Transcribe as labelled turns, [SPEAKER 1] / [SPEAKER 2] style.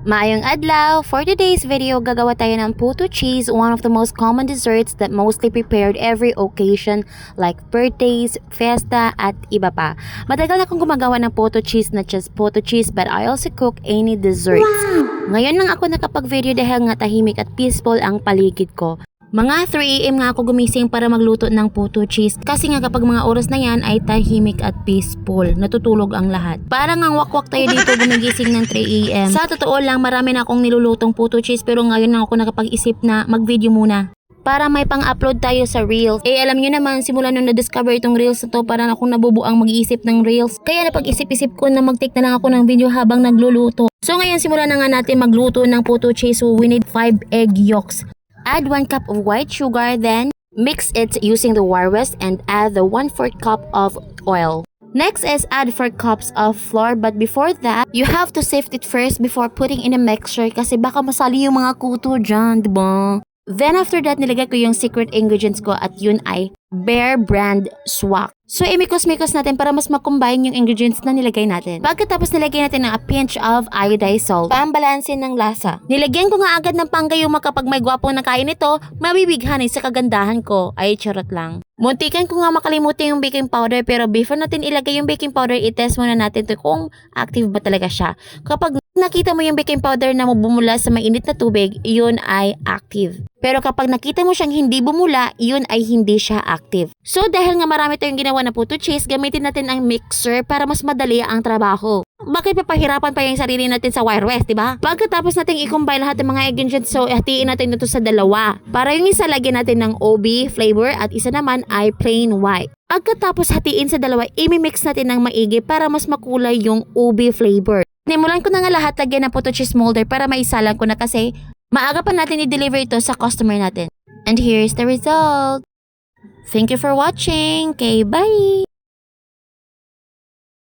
[SPEAKER 1] Maayong adlaw! For today's video, gagawa tayo ng puto cheese, one of the most common desserts that mostly prepared every occasion like birthdays, fiesta, at iba pa. Matagal na akong gumagawa ng puto cheese, not just puto cheese but I also cook any desserts. Ngayon lang ako nakapag-video dahil nga tahimik at peaceful ang paligid ko. Mga 3 AM nga ako gumising para magluto ng puto cheese kasi nga kapag mga oras na yan ay tahimik at peaceful, natutulog ang lahat. Parang ang wakwak tayo dito gumigising ng 3 AM. Sa totoo lang marami na akong nilulutong puto cheese pero ngayon lang ako nakapag-isip na mag-video muna para may pang-upload tayo sa Reels. Alam nyo naman, simula nung na-discover itong Reels na to, parang akong nabubuang mag-iisip ng Reels. Kaya napag-isip-isip ko na mag-take na lang ako ng video habang nagluluto. So ngayon simulan na nga natin magluto ng puto cheese. So we need 5 egg yolks. Add 1 cup of white sugar, then mix it using the wire whisk and add the 1/4 cup of oil. Next is add 4 cups of flour, but before that, you have to sift it first before putting in a mixture kasi baka masali yung mga kuto dyan, diba? Then after that, nilagay ko yung secret ingredients ko at yun ay Bear Brand Swak. So imikos-mikos natin para mas makombine yung ingredients na nilagay natin. Pagkatapos nilagay natin ng a pinch of iodized salt, pambalansin ng lasa. Nilagyan ko nga agad ng panggayuma kapag may gwapong nakain ito, mabibighanin sa kagandahan ko. Ay, charot lang. Muntikan ko nga makalimutan yung baking powder pero before natin ilagay yung baking powder, i-test muna natin to kung active ba talaga siya. Kapag nakita mo yung baking powder na bumula sa mainit na tubig, yun ay active. Pero kapag nakita mo siyang hindi bumula, yun ay hindi siya active. So dahil nga marami tayong ginawa na puto cheese, gamitin natin ang mixer para mas madali ang trabaho. Bakit papahirapan pa yung sarili natin sa wire whisk, diba? Pagkatapos natin i-combine lahat ng mga ingredients, so hatiin natin ito sa dalawa. Para yung isa lagyan natin ng OB flavor at isa naman ay plain white. Pagkatapos hatiin sa dalawa, imimix natin ng maigi para mas makulay yung OB flavor. Nimulan ko na nga lahat lagyan ng puto cheese molder para maisalang ko na kasi maaga pa natin i-deliver ito sa customer natin. And here's the result. Thank you for watching. Okay, bye!